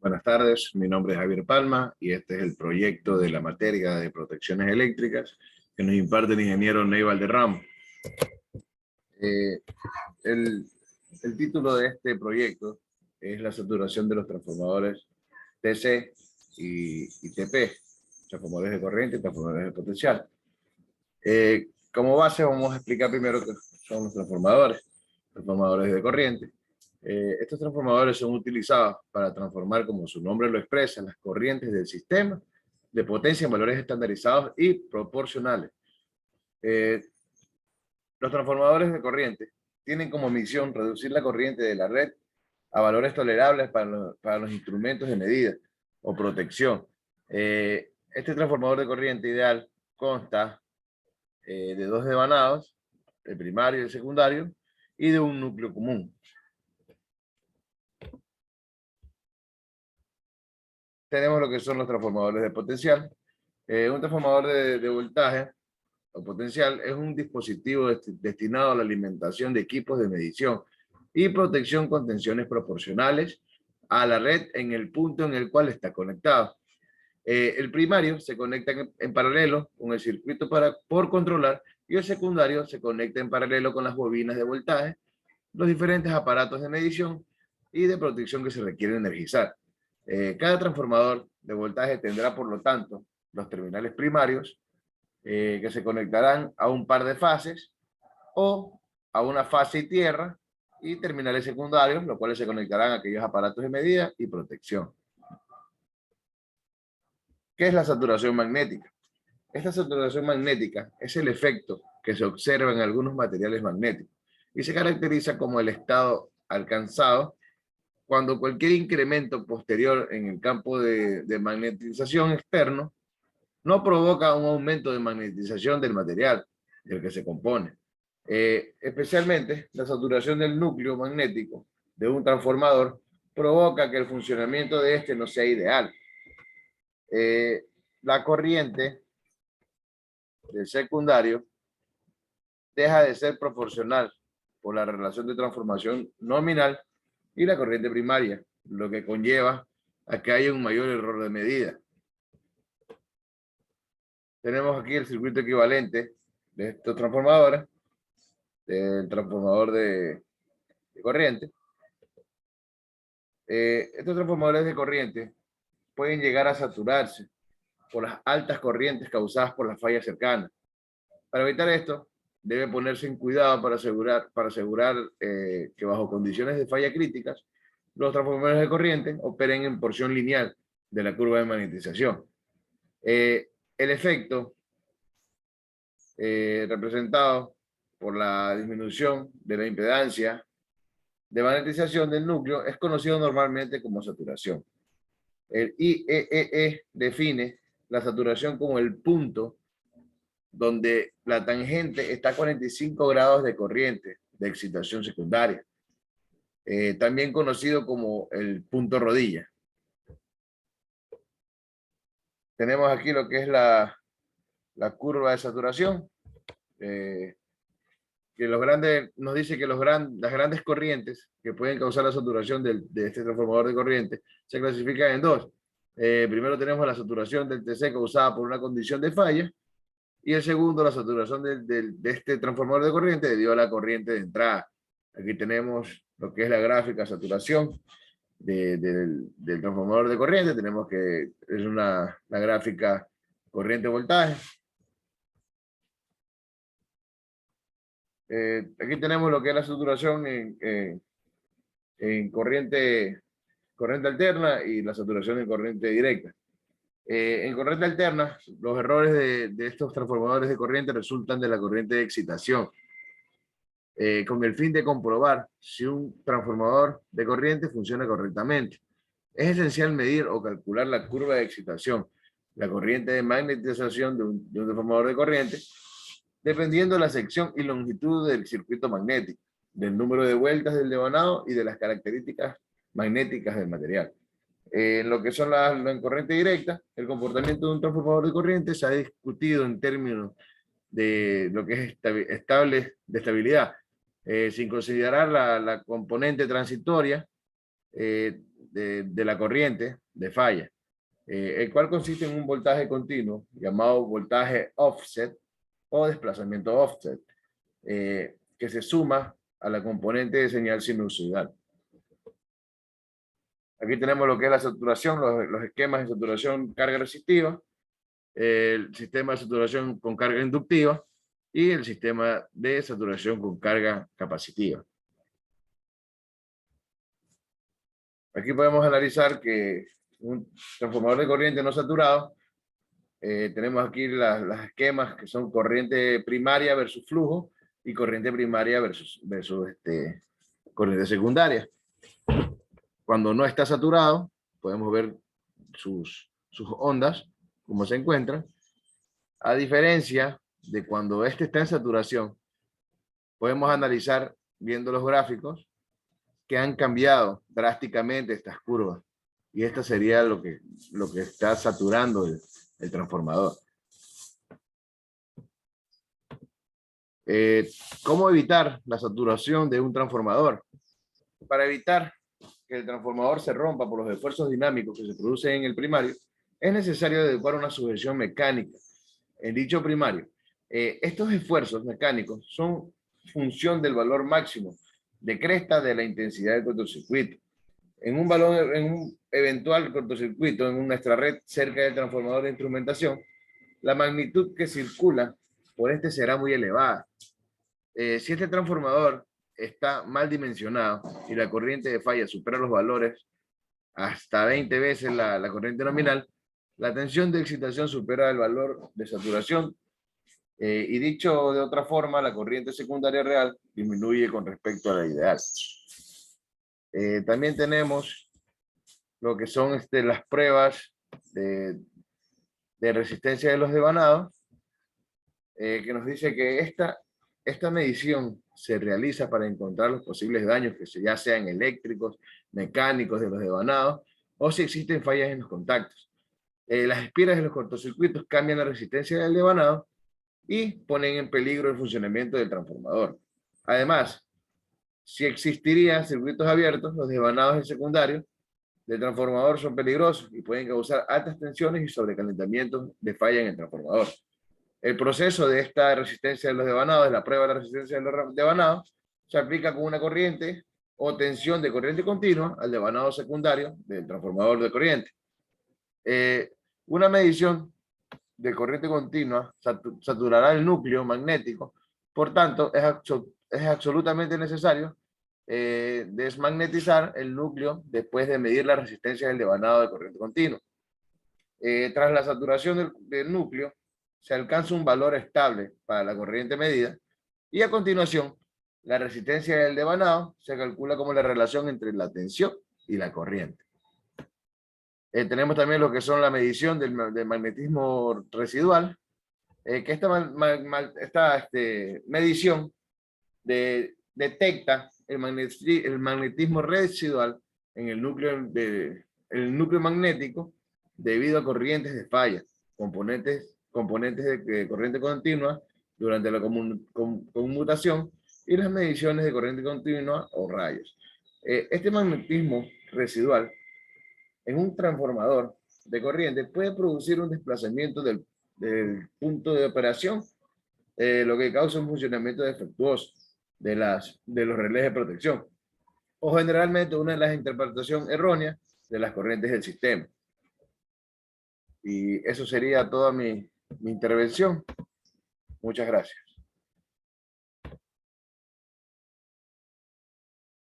Buenas tardes, mi nombre es Javier Palma y este es el proyecto de la materia de protecciones eléctricas que nos imparte el ingeniero Ney Valderrama. Eh, el, el título de este proyecto es la saturación de los transformadores TC y TP, transformadores de corriente y transformadores de potencial. Como base vamos a explicar primero qué son los transformadores de corriente. Estos transformadores son utilizados para transformar, como su nombre lo expresa, las corrientes del sistema de potencia en valores estandarizados y proporcionales. Los transformadores de corriente tienen como misión reducir la corriente de la red a valores tolerables para los instrumentos de medida o protección. Este transformador de corriente ideal consta de dos devanados, el primario y el secundario, y de un núcleo común. Tenemos lo que son los transformadores de potencial. Un transformador de voltaje o potencial es un dispositivo destinado a la alimentación de equipos de medición y protección con tensiones proporcionales a la red en el punto en el cual está conectado. El primario se conecta en paralelo con el circuito por controlar y el secundario se conecta en paralelo con las bobinas de voltaje, los diferentes aparatos de medición y de protección que se requieren energizar. Cada transformador de voltaje tendrá, por lo tanto, los terminales primarios que se conectarán a un par de fases o a una fase y tierra, y terminales secundarios, los cuales se conectarán a aquellos aparatos de medida y protección. ¿Qué es la saturación magnética? Esta saturación magnética es el efecto que se observa en algunos materiales magnéticos y se caracteriza como el estado alcanzado cuando cualquier incremento posterior en el campo de magnetización externo no provoca un aumento de magnetización del material del que se compone. Especialmente la saturación del núcleo magnético de un transformador provoca que el funcionamiento de este no sea ideal. La corriente del secundario deja de ser proporcional por la relación de transformación nominal y la corriente primaria, lo que conlleva a que haya un mayor error de medida. Tenemos aquí el circuito equivalente de estos transformadores, del transformador de corriente. Estos transformadores de corriente pueden llegar a saturarse por las altas corrientes causadas por las fallas cercanas. Para evitar esto, debe ponerse en cuidado para asegurar que bajo condiciones de falla críticas, los transformadores de corriente operen en porción lineal de la curva de magnetización. El efecto representado por la disminución de la impedancia de magnetización del núcleo es conocido normalmente como saturación. El IEEE define la saturación como el punto donde la tangente está a 45 grados de corriente de excitación secundaria, también conocido como el punto rodilla. Tenemos aquí lo que es la curva de saturación, que nos dice que las grandes corrientes que pueden causar la saturación de este transformador de corriente se clasifican en dos. Primero tenemos la saturación del TC causada por una condición de falla, y el segundo, la saturación de este transformador de corriente debido a la corriente de entrada. Aquí tenemos lo que es la gráfica de saturación del transformador de corriente. Tenemos que es la gráfica corriente-voltaje. Aquí tenemos lo que es la saturación en corriente alterna y la saturación en corriente directa. En corriente alterna, los errores de estos transformadores de corriente resultan de la corriente de excitación, con el fin de comprobar si un transformador de corriente funciona correctamente. Es esencial medir o calcular la curva de excitación, la corriente de magnetización de un transformador de corriente, dependiendo de la sección y longitud del circuito magnético, del número de vueltas del devanado y de las características magnéticas del material. En lo que son en corriente directa, el comportamiento de un transformador de corriente se ha discutido en términos de lo que es de estabilidad, sin considerar la componente transitoria de la corriente de falla, el cual consiste en un voltaje continuo llamado voltaje offset o desplazamiento offset, que se suma a la componente de señal sinusoidal. Aquí tenemos lo que es la saturación, los esquemas de saturación carga resistiva, el sistema de saturación con carga inductiva y el sistema de saturación con carga capacitiva. Aquí podemos analizar que un transformador de corriente no saturado, tenemos aquí las esquemas que son corriente primaria versus flujo y corriente primaria versus corriente secundaria. Cuando no está saturado, podemos ver sus ondas, cómo se encuentran. A diferencia de cuando este está en saturación, podemos analizar, viendo los gráficos, que han cambiado drásticamente estas curvas. Y esto sería lo que está saturando el transformador. ¿Cómo evitar la saturación de un transformador? Para evitar que el transformador se rompa por los esfuerzos dinámicos que se producen en el primario, es necesario adecuar una sujeción mecánica en dicho primario. Estos esfuerzos mecánicos son función del valor máximo de cresta de la intensidad del cortocircuito. En un eventual cortocircuito en nuestra red cerca del transformador de instrumentación, la magnitud que circula por este será muy elevada. Si este transformador está mal dimensionado y la corriente de falla supera los valores hasta 20 veces la corriente nominal, la tensión de excitación supera el valor de saturación, y dicho de otra forma, la corriente secundaria real disminuye con respecto a la ideal. También tenemos lo que son las pruebas de resistencia de los devanados, que nos dice que esta medición se realiza para encontrar los posibles daños, que ya sean eléctricos, mecánicos de los devanados, o si existen fallas en los contactos. Las espiras de los cortocircuitos cambian la resistencia del devanado y ponen en peligro el funcionamiento del transformador. Además, si existirían circuitos abiertos, los devanados en secundario del transformador son peligrosos y pueden causar altas tensiones y sobrecalentamientos de falla en el transformador. El proceso de esta resistencia de los devanados, la prueba de la resistencia de los devanados, se aplica con una corriente o tensión de corriente continua al devanado secundario del transformador de corriente. Una medición de corriente continua saturará el núcleo magnético, por tanto es absolutamente necesario desmagnetizar el núcleo después de medir la resistencia del devanado de corriente continua. Tras la saturación del núcleo, se alcanza un valor estable para la corriente medida y a continuación la resistencia del devanado se calcula como la relación entre la tensión y la corriente. Tenemos también lo que son la medición del magnetismo residual, que esta medición detecta el magnetismo residual en el núcleo magnético debido a corrientes de falla, componentes de corriente continua durante la conmutación y las mediciones de corriente continua o rayos. Este magnetismo residual en un transformador de corriente puede producir un desplazamiento del punto de operación, lo que causa un funcionamiento defectuoso de los relés de protección, o generalmente una de las interpretaciones erróneas de las corrientes del sistema. Y eso sería toda mi intervención. Muchas gracias.